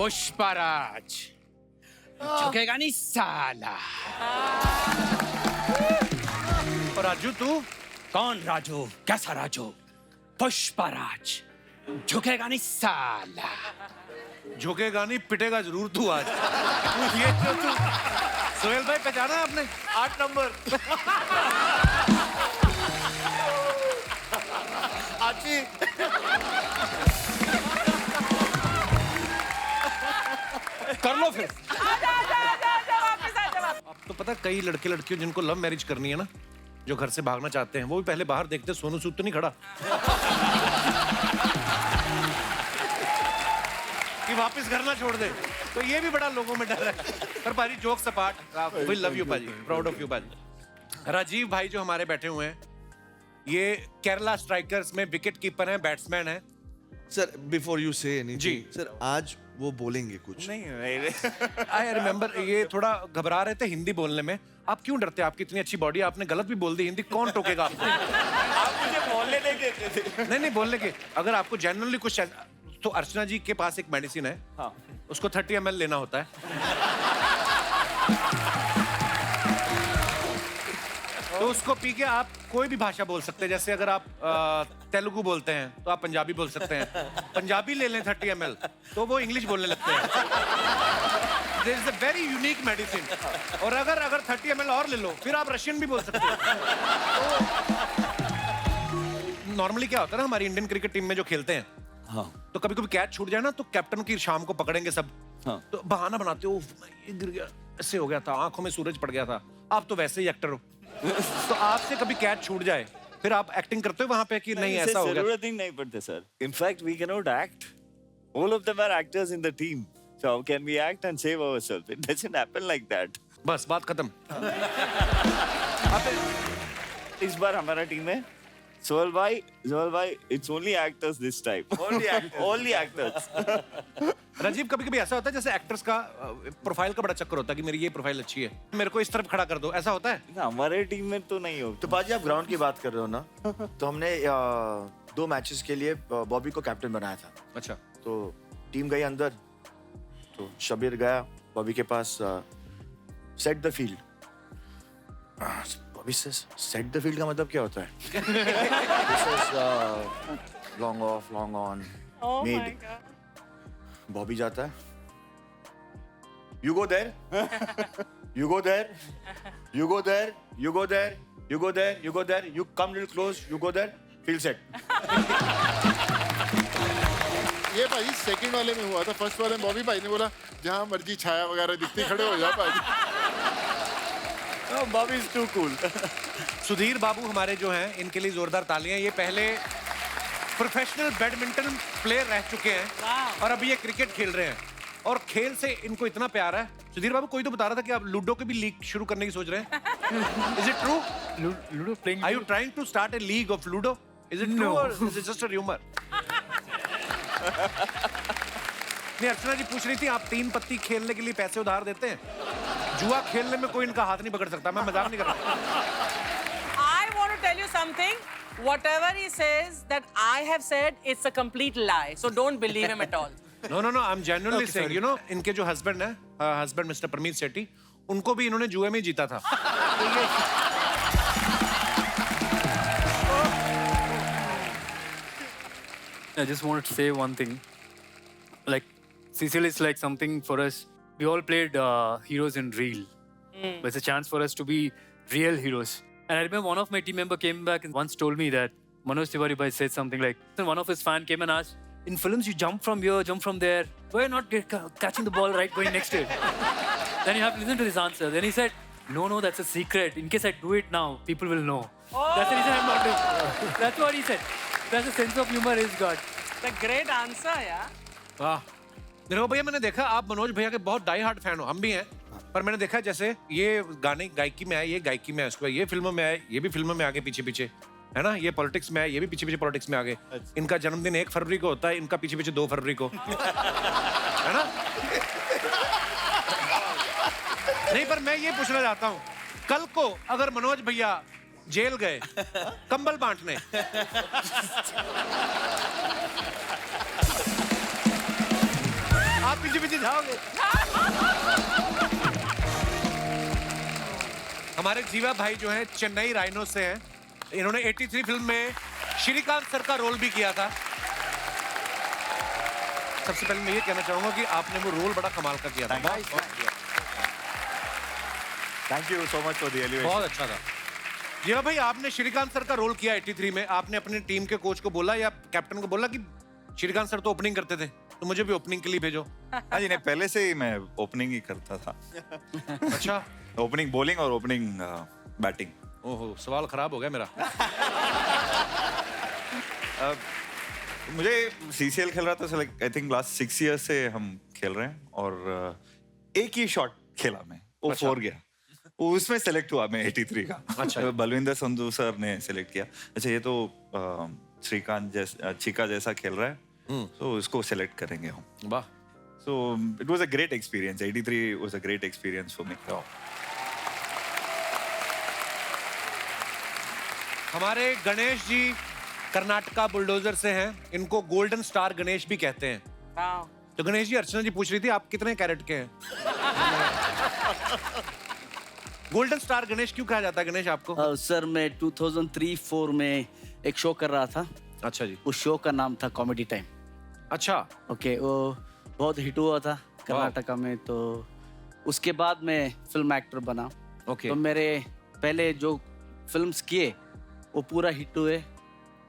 पुष्पराज झुकेगा नहीं साला। और राजू तू? कौन राजू? कैसा राजू? पुष्पराज झुकेगा नहीं साला। झुकेगा नहीं, पिटेगा जरूर तू आज। ये जो तू सोहेल भाई पहचाना है आपने? 8 नंबर। आची कर लो फिर। अब तो पता कई लड़के लड़कियों जिनको लव मैरिज करनी है ना, जो घर से भागना चाहते हैं, वो भी पहले बाहर देखते सोनू सूद तो नहीं खड़ा कि वापस घर ना छोड़ दे। तो ये भी बड़ा लोगों में डर है। पर भाजी जोक सपाट, वी लव यू भाजी, प्राउड ऑफ यू भाजी। राजीव भाई जो हमारे बैठे हुए हैं, ये केरला स्ट्राइकर्स में विकेट कीपर हैं, बैट्समैन हैं। Sir before you say anything, जी सर आज वो बोलेंगे कुछ नहीं। आई रिमेम्बर ये थोड़ा घबरा रहे थे हिंदी बोलने में। आप क्यों डरते? आपकी इतनी अच्छी बॉडी, आपने गलत भी बोल दी हिंदी, कौन टोकेगा आपको? आप मुझे बोलने नहीं देते थे। नहीं बोलने के, अगर आपको जेन्युइनली कुछ तो अर्चना जी के पास एक मेडिसिन है, हाँ। उसको 30 ml लेना होता है। तो उसको पी के आप कोई भी भाषा बोल सकते हैं। जैसे अगर आप तेलुगु बोलते हैं तो आप पंजाबी बोल सकते हैं। पंजाबी ले लें 30 ml तो वो इंग्लिश बोलने लगते हैं। There is a very unique medicine। और अगर 30 ml और ले लो फिर आप रशियन भी बोल सकते हैं। नॉर्मली क्या होता है ना, हमारी इंडियन क्रिकेट टीम में जो खेलते हैं, हाँ। तो कभी कभी कैच छूट जाए ना, तो कैप्टन की शाम को पकड़ेंगे सब। हाँ। तो बहाना बनाते हो, ये गिर गया, ऐसे हो गया था, आंखों में सूरज पड़ गया था। आप तो वैसे ही एक्टर हो। तो आपसे कभी कैच छूट जाए फिर आप एक्टिंग करते हो वहां पे कि नहीं ऐसा हो गया? जरूरत ही नहीं पड़ती sir. In fact we can not act, all of them are actors in the team, so how can we act and save ourselves? It doesn't happen like that. बस बात खत्म। इस बार हमारा टीम है सोहेल भाई, it's only actors this time, only actors. Rajiv, कभी कभी ऐसा होता है जैसे एक्टर्स का प्रोफाइल का बड़ा चक्कर होता है कि मेरी ये प्रोफाइल अच्छी है, मेरे को इस तरफ खड़ा कर दो, ऐसा होता है? हमारे टीम में तो नहीं हो। तो बाजी आप ग्राउंड की बात कर रहे हो ना, तो हमने 2 मैचेस के लिए बॉबी को कैप्टन बनाया था। अच्छा। तो टीम गई अंदर, तो शबीर गया बॉबी के पास, सेट द फील्ड। बॉबी से सेट द फील्ड का मतलब क्या होता है? Long off, long on, mid. Bobby जाता है, you go there, you go there, you go there, you go there, you go there, you go there, you come little close, you go there, field set. ये भाई second वाले में हुआ था। First वाले में बॉबी भाई ने बोला जहां मर्जी छाया वगैरह दिखती खड़े हो जा भाई। Bobby is too cool. Sudhir Babu हमारे जो हैं, इनके लिए जोरदार तालियां। ये पहले प्रोफेशनल बैडमिंटन प्लेयर रह चुके हैं और अभी ये क्रिकेट खेल रहे हैं और खेल से इनको इतना प्यार है। सुधीर बाबू, कोई तो बता रहा था कि आप लूडो की भी लीग शुरू करने की सोच रहे हैं। Is it true? Ludo playing? Are you trying to start a league of ludo? Is it true और is it just a rumour? नहीं, अर्चना जी पूछ रही थी, आप 3 पत्ती खेलने के लिए पैसे उधार देते हैं? जुआ खेलने में कोई इनका हाथ नहीं पकड़ सकता। मैं मजाक नहीं कर रहा। I want to tell you something. Whatever he says that I have said, it's a complete lie. So don't believe him at all. No, I'm genuinely saying, you know, इनके जो हस्बैंड है, हस्बैंड मिस्टर परमीत सेठी, उनको भी इन्होंने जुए में ही जीता था। I just wanted to say one thing. Like, Cecil is like something for us. We all played heroes in real. But it's a chance for us to be real heroes. And I remember one of my team member came back and once told me that Manoj Tiwari bhai said something like, one of his fan came and asked, in films you jump from here, jump from there. Why not catching the ball right going next to it? Then you have to listen to this answer. Then he said, no, that's a secret. In case I do it now, people will know. That's the reason I'm not doing it. That's what he said. That's the sense of humor he's got. The great answer, yeah. वाह, देखो भैया, मैंने देखा आप मनोज भैया के बहुत die hard fan हो, हम भी हैं। पर मैंने देखा जैसे ये गाने गायकी में आए, ये गायकी में आए, उसके बाद ये फिल्मों में आए, ये भी फिल्मों में आगे पीछे पीछे, है ना? ये पॉलिटिक्स में आए, ये भी पीछे पीछे पॉलिटिक्स में आगे। इनका जन्मदिन 1 फरवरी को होता है, इनका पीछे पीछे 2 फरवरी को, है ना? नहीं, पर मैं ये पूछना चाहता हूँ, कल को अगर मनोज भैया जेल गए कंबल बांटने, आप पीछे पीछे जाओगे। हमारे जीवा भाई जो हैं चेन्नई राइनो से हैं। इन्होंने 83 फिल्म में श्रीकांत सर का रोल भी किया था। सबसे पहले मैं ये कहना चाहूंगा कि आपने वो रोल बड़ा कमाल का किया था। Thank you so much for the elevation. बहुत अच्छा था। जीवा भाई, आपने श्रीकांत सर का रोल किया 83 में। आपने अपनी टीम के कोच को बोला या कैप्टन को बोला कि श्रीकांत सर तो ओपनिंग करते थे, तो मुझे भी ओपनिंग के लिए भेजो? हाँ जी, नहीं, पहले से ही मैं ओपनिंग ही करता था। अच्छा। ओपनिंग बॉलिंग और ओपनिंग बैटिंग। ओहो, सवाल खराब हो गया मेरा। मुझे सीसीएल खेल रहा था, आई थिंक लास्ट 6 इयर्स से हम खेल रहे हैं और एक ही शॉट खेला मैं, वो 4 गया। उसमें सेलेक्ट हुआ मैं 83 का। अच्छा। बलविंदर संधू सर ने सेलेक्ट किया। अच्छा, ये तो श्रीकांत जैसा चिका जैसा खेल रहा है, तो इसको सेलेक्ट करेंगे हम। वाह। So it was a great experience. 83 was a great experience for me. हमारे गणेश जी कर्नाटका बुलडोजर से हैं। इनको गोल्डन स्टार गणेश भी कहते हैं। Wow. तो गणेश जी, अर्चना जी पूछ रही थी आप कितने कैरेट के हैं? गोल्डन स्टार गणेश क्यों कहा जाता है गणेश आपको? सर, मैं 2003-4 में एक शो कर रहा था। अच्छा जी। उस शो का नाम था कॉमेडी टाइम। अच्छा। ओके, वो बहुत हिट हुआ था कर्नाटका में। तो उसके बाद मैं फिल्म एक्टर बना। ओके। तो मेरे पहले जो फिल्म्स किए वो पूरा हिट हुए।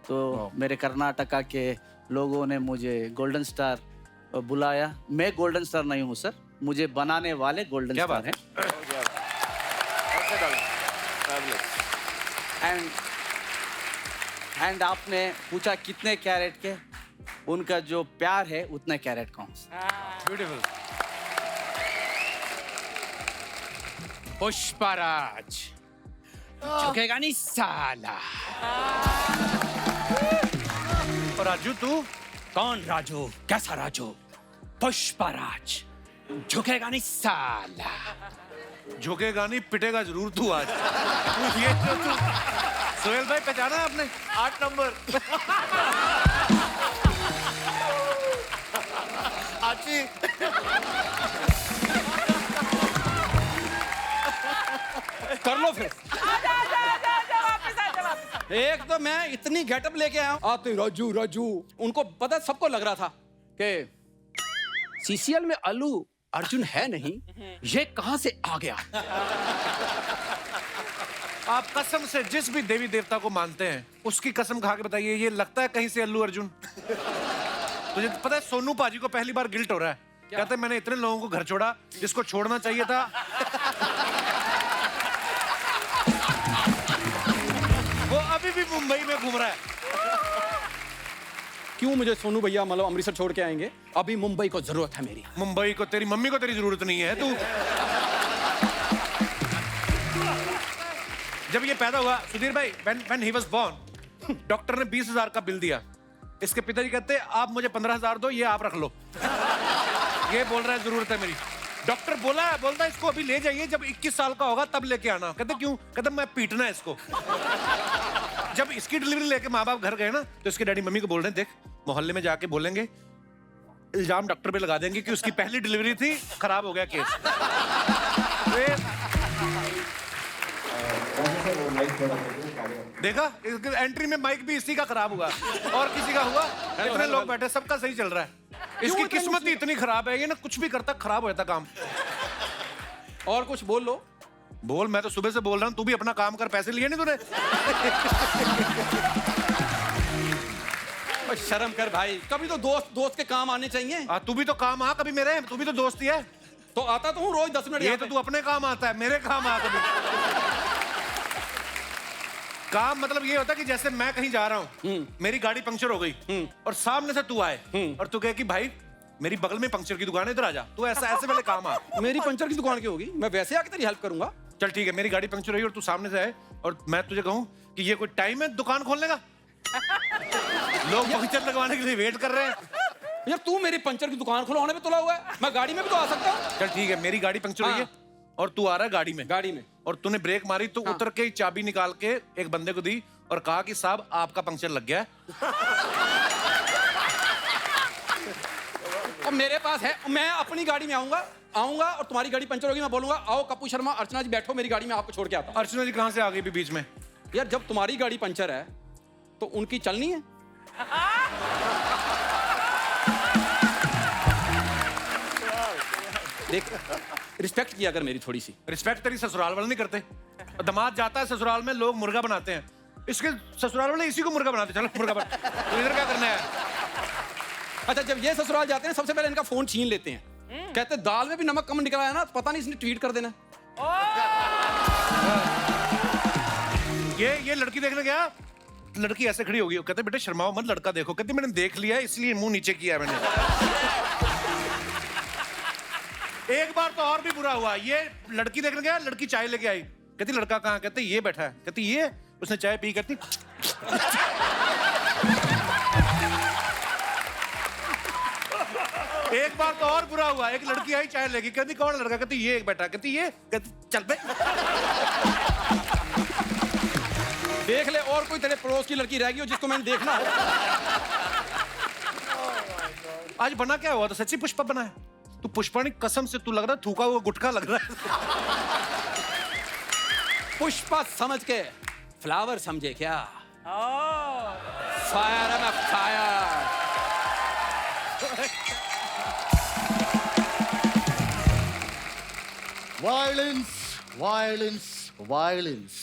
तो मेरे कर्नाटका के लोगों ने मुझे गोल्डन स्टार बुलाया। मैं गोल्डन स्टार नहीं हूँ सर, मुझे बनाने वाले गोल्डन स्टार हैं। एंड आपने पूछा कितने कैरेट के, उनका जो प्यार है उतने कैरेट का हूँ। ब्यूटीफुल। पुष्पराज झुकेगा नहीं साला। और राजू तू? कौन राजू? कैसा राजू? पुष्पराज झुकेगा नहीं साला। झुकेगा नहीं, पिटेगा जरूर तू आज। ये जो तू सोहेल भाई पहचाना आपने? 8 नंबर। आची। कर लो फिर। आजा, वापस आजा। एक तो मैं इतनी गेटअप लेके आया हूं, आते राजू राजू। उनको पता, सबको लग रहा था कि सीसीएल में अल्लू अर्जुन है नहीं, ये कहां से आ गया। आप कसम से जिस भी देवी देवता को मानते हैं उसकी कसम खा के बताइए, ये लगता है कहीं से अल्लू अर्जुन? तुझे पता है सोनू पाजी को पहली बार गिल्ट हो रहा है। कहते हैं मैंने इतने लोगों को घर छोड़ा जिसको छोड़ना चाहिए था। वो अभी भी मुंबई में घूम रहा है। क्यों मुझे सोनू भैया मतलब अमृतसर छोड़ के आएंगे? अभी मुंबई को जरूरत है मेरी। मुंबई को तेरी मम्मी को तेरी जरूरत नहीं है। तू जब ये पैदा हुआ सुधीर भाई, when he was born, doctor ने 20,000 का बिल दिया। इसके पिताजी कहते आप मुझे 15,000 दो, ये आप रख लो। ये बोल रहा है जरूरत है मेरी। डॉक्टर बोलता है इसको अभी ले जाइए, जब 21 साल का होगा तब लेके आना। कहते क्यों? कहते मैं पीटना है इसको। जब इसकी डिलीवरी लेके माँ बाप घर गए ना, तो इसके डैडी मम्मी को बोल रहे हैं देख मोहल्ले में जाके बोलेंगे, इल्जाम डॉक्टर पे लगा देंगे कि उसकी पहली डिलीवरी थी, खराब हो गया केस। देखा, एंट्री में माइक भी इसी का खराब हुआ और किसी का हुआ। इतने लोग बैठे, सबका सही चल रहा है। इसकी किस्मत ही इतनी खराब है, ये ना कुछ भी करता खराब हो जाता काम। और कुछ बोल लो। बोल, मैं तो सुबह से बोल रहा हूँ, तू भी अपना काम कर। पैसे लिए नहीं तूने? शर्म कर भाई, कभी तो दोस्त के काम आने चाहिए। तू भी तो काम आ कभी मेरे, तू भी तो दोस्ती है। तो आता तो हूँ रोज 10 मिनट। ये तो तू अपने काम आता है, मेरे काम आ कभी। काम मतलब ये होता है कि जैसे मैं कहीं जा रहा हूँ, मेरी गाड़ी पंक्चर हो गई और सामने से तू आए और तू कहे कि भाई मेरी बगल में पंक्चर की दुकान है, इधर आ जा। तू ऐसे पहले काम आ। मेरी पंचर की दुकान की होगी, मैं वैसे आके तेरी हेल्प करूंगा। चल ठीक है, मेरी गाड़ी पंक्चर हुई और तू सामने से आए और मैं तुझे कहूँ कि ये कोई टाइम है दुकान खोलने का? लोग पंक्चर लगवाने के लिए वेट कर रहे हैं। यार तू मेरी पंचर की दुकान खुलवाने पे तुला हुआ है, मैं गाड़ी में भी तो आ सकता हूँ। चल ठीक है, मेरी गाड़ी पंक्चर हुई है और तू आ रहा है गाड़ी में और तूने ब्रेक मारी तो उतर के चाबी निकाल के एक बंदे को दी और कहा कि साहब आपका पंक्चर लग गया है। और मेरे पास है, मैं अपनी गाड़ी में आऊंगा और तुम्हारी गाड़ी पंचर होगी, मैं बोलूंगा आओ कपूर शर्मा, अर्चना जी बैठो मेरी गाड़ी में, आपको छोड़ के आता हूं। अर्चना जी कहाँ से आ गई भी बीच में? यार जब तुम्हारी गाड़ी पंचर है तो उनकी चलनी है। देख रिस्पेक्ट किया कर मेरी थोड़ी सी। रिस्पेक्ट तेरी ससुराल वाले नहीं करते। दामाद जाता है ससुराल में, लोग मुर्गा बनाते हैं, इसके ससुराल वाले इसी को मुर्गा बनाते। चलो मुर्गा बना, तो इधर क्या करना है? अच्छा जब ये ससुराल जाते हैं सबसे पहले इनका फोन छीन लेते हैं, कहते हैं दाल में भी नमक कम निकला है ना, पता नहीं इसने ट्वीट कर देना। ये लड़की देखने गया, लड़की ऐसे खड़ी होगी, कहते बेटे शर्माओ मत, लड़का देखो। कहती मैंने देख लिया है इसलिए मुंह नीचे किया मैंने। एक बार तो और भी बुरा हुआ, ये लड़की देखने गया, लड़की चाय लेके आई, कहती लड़का कहाँ? कहते ये बैठा है। कहती ये, उसने चाय पी, कहती एक बार तो और बुरा हुआ, एक लड़की आई चाय लेके, कहती कौन लड़का? कहती ये एक बैठा। कहती ये, कहती चल बे। देख ले और कोई तेरे पड़ोस की लड़की रहेगी हो जिसको मैंने देखना हो। आज बना क्या हुआ? तो सच्ची पुष्पा बना है। तू पुष्पा नहीं, कसम से तू लग रहा है थूका हुआ गुटखा लग रहा है। पुष्पा समझ के फ्लावर समझे क्या? Oh. फायर है मैं, fire. Violence, violence, violence.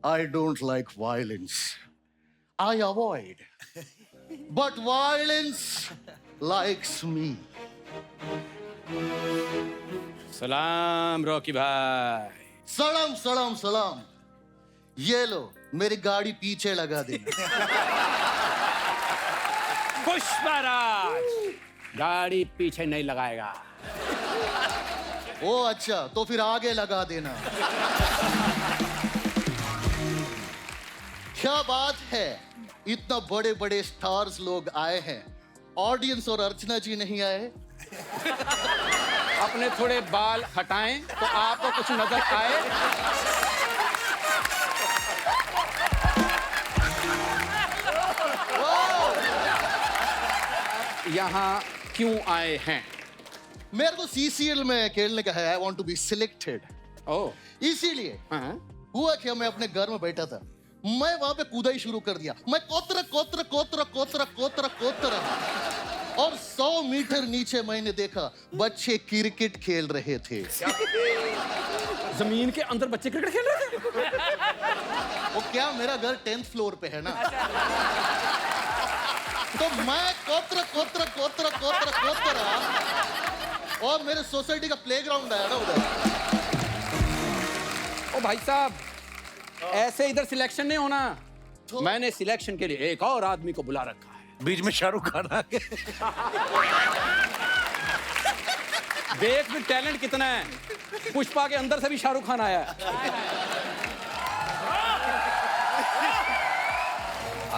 I don't like violence. I avoid. But violence likes me. सलाम रॉकी भाई। सलाम सलाम सलाम। ये लो मेरी गाड़ी पीछे लगा देना। पुष्पराज गाड़ी पीछे नहीं लगाएगा। ओ अच्छा, तो फिर आगे लगा देना। क्या बात है, इतना बड़े बड़े स्टार्स लोग आए हैं, ऑडियंस और अर्चना जी नहीं आए? अपने थोड़े बाल हटाएं तो आपको कुछ नजर आए। यहाँ क्यों आए हैं? मेरे को सीसीएल में खेलने का है, I want to be selected. ओह इसीलिए हाँ। हुआ क्या, मैं अपने घर में बैठा था, मैं वहां पे कूदा ही शुरू कर दिया। मैं कोतरा कोतरा कोतरा कोतरा कोतरा कोतरा, और 100 मीटर नीचे मैंने देखा बच्चे क्रिकेट खेल रहे थे। जमीन के अंदर बच्चे क्रिकेट खेल रहे थे? वो क्या, मेरा घर 10th फ्लोर पे है ना। तो मैं कोतरा कोतरा कोतरा कोतरा कोतरा, और मेरे सोसाइटी का प्लेग्राउंड है ना उधर। ओ भाई साहब ऐसे इधर सिलेक्शन नहीं होना, मैंने सिलेक्शन के लिए एक और आदमी को बुला रखा है। बीच में शाहरुख खान आ गए। देख भी टैलेंट कितना है, पुष्पा के अंदर से भी शाहरुख खान आया है।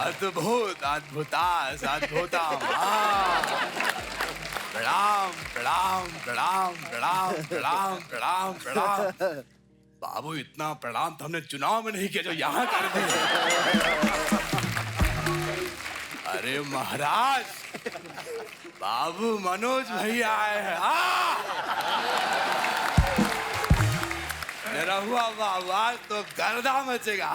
अद्भुत अद्भुतास अद्भुतम। प्रणाम प्रणाम प्रणाम प्रणाम प्रणाम प्रणाम प्रणाम। बाबू इतना प्रणाम तो हमने चुनाव में नहीं किया जो यहाँ कर दिया। अरे महाराज, बाबू मनोज भैया आए हैं। मेरा हुआ आवाज तो गर्दा मचेगा।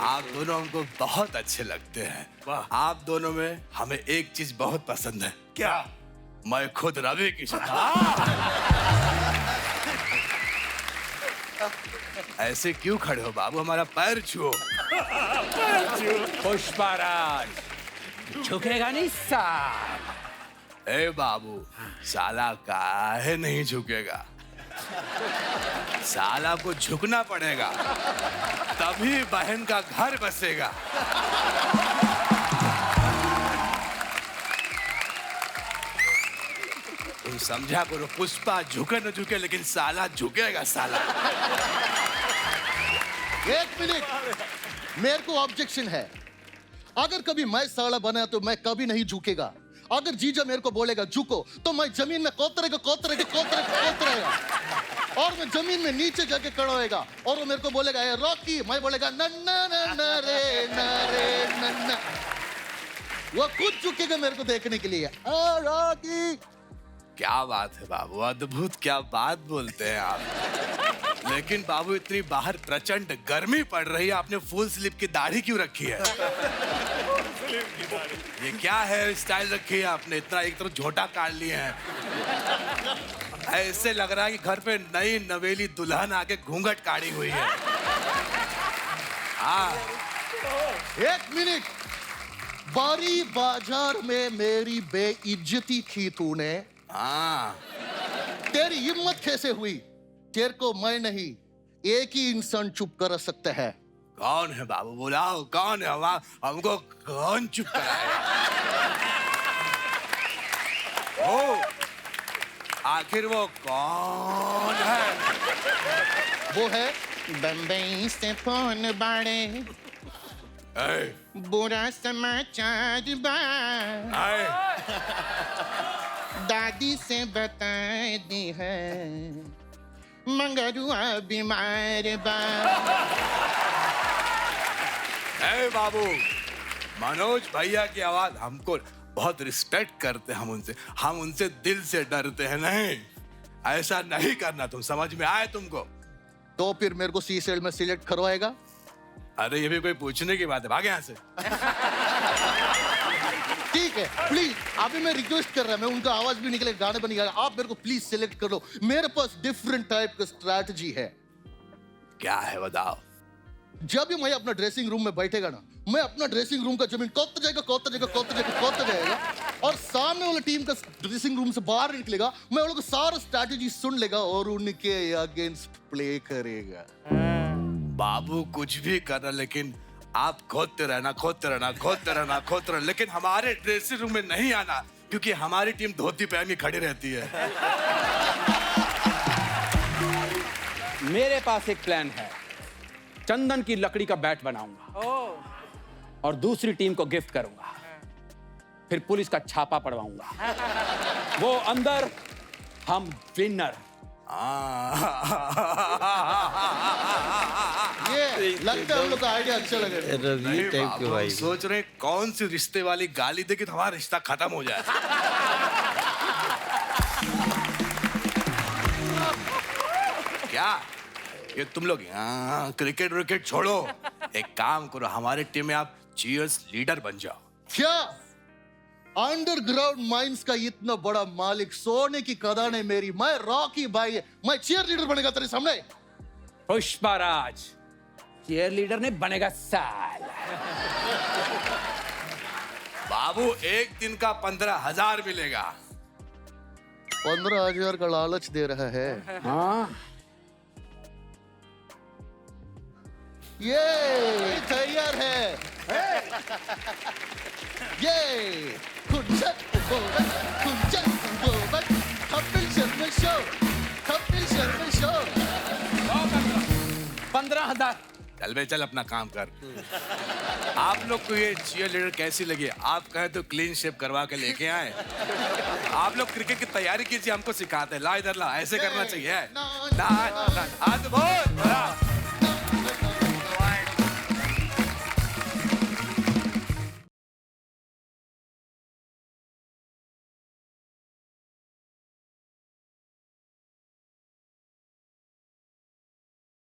आप दोनों हमको बहुत अच्छे लगते हैं। आप दोनों में हमें एक चीज बहुत पसंद है। क्या? मैं खुद रवि किशन। ऐसे क्यों खड़े हो बाबू, हमारा पैर छुओ। पुष्पराज झुकेगा नहीं साहब। ए बाबू, साला काहे नहीं झुकेगा? साला को झुकना पड़ेगा, तभी बहन का घर बसेगा। तुम समझा करो, पुष्पा झुके न झुके लेकिन साला झुकेगा। साला एक मिनट, मेरे को ऑब्जेक्शन है। अगर कभी मैं साला बना तो मैं कभी नहीं झुकेगा। अगर जीजा मेरे को बोलेगा झुको, तो मैं जमीन में कोतरेगा और मैं जमीन में नीचे जाके खड़ा होएगा, और वो मेरे को बोलेगा ए रॉकी, मैं बोलेगा नन्ना नन्ना रे नन्ना। वो खुद झुकेगा मेरे को देखने के लिए। रॉकी क्या बात है बाबू, अद्भुत, क्या बात बोलते हैं आप। लेकिन बाबू इतनी बाहर प्रचंड गर्मी पड़ रही है, आपने फुल स्लीव की दाढ़ी क्यों रखी है? ये क्या है स्टाइल रखी है आपने, इतना एक तरफ झोटा काट लिए हैं। ऐसे लग रहा है कि घर पे नई नवेली दुल्हन आके घूंघट काढ़ी हुई है। हाँ, 1 मिनट, बारी बाजार में मेरी बेइज्जती की तूने। हाँ, तेरी हिम्मत कैसे हुई? तेरे को मैं नहीं, एक ही इंसान चुप कर सकता है। कौन है बाबू, बुलाओ, कौन है? हमको कौन चुप कराएगा? ओ, आखिर वो कौन है? वो है बम्बई से फोन बाड़े, ऐ, बुरा समाचार बा, ऐ, दादी से बता दी है मंगरुआ बीमार बा। ऐ बाबू, मनोज भैया की आवाज हमको बहुत रिस्पेक्ट करते हैं, हम उनसे दिल से डरते हैं। नहीं, ऐसा नहीं करना, तुम समझ में आए तुमको? तो फिर मेरे को सीसेल में सिलेक्ट करवाएगा? अरे ये भी कोई पूछने की बात है, भाग यहाँ से। ठीक है, प्लीज, अभी मैं रिक्वेस्ट कर रहा हूं, मैं उनका आवाज भी निकले, गाने भी निकले, आप मेरे को प्लीज सिलेक्ट कर लो। मेरे पास डिफरेंट टाइप का स्ट्रैटेजी है। क्या है बताओ? जब भी मैं अपना ड्रेसिंग रूम में बैठेगा ना, मैं अपना ड्रेसिंग रूम का जमीन कोता जाएगा और सामने वाला टीम का ड्रेसिंग रूम से बाहर निकलेगा, मैं उन लोगों का सारा स्ट्रैटेजी सुन लेगा और उनके अगेंस्ट प्ले करेगा। बाबू कुछ भी करना, लेकिन आप खोदते रहना, लेकिन हमारे ड्रेसिंग रूम में नहीं आना, क्योंकि हमारी टीम धोती पहन के खड़ी रहती है। मेरे पास एक प्लान है। चंदन की लकड़ी का बैट बनाऊंगा और दूसरी टीम को गिफ्ट करूंगा, फिर पुलिस का छापा पड़वाऊंगा। वो अंदर, हम विनर। ये लगता है हम लोग का आइडिया अच्छा लगे। रवि टाइप के भाई सोच रहे कौन सी रिश्ते वाली गाली दे कि हमारा रिश्ता खत्म हो जाए। क्या ये तुम लोग यहाँ क्रिकेट विकेट छोड़ो, एक काम करो, हमारी टीम में आप चीयर्स लीडर बन जाओ। क्या अंडरग्राउंड माइंस का इतना बड़ा मालिक, सोने की खदान है मेरी, मैं रॉकी भाई है, मैं चीयर लीडर बनेगा तेरे सामने? पुष्पराज चीयर लीडर नहीं बनेगा साल। बाबू एक दिन का 15,000 मिलेगा। 15,000 का लालच दे रहा है। हाँ, ये तैयार है। ये कुंजन बोबन, कपिल शर्मा शो, कपिल शर्मा शो। 15,000। चल बे, चल अपना काम कर। आप लोग को ये चीयर लीडर कैसी लगी? आप कहे तो क्लीन शेप करवा के लेके आए। आप लोग क्रिकेट की तैयारी कीजिए, हमको सिखाते हैं। ला इधर ला, ऐसे करना चाहिए। अद्भुत।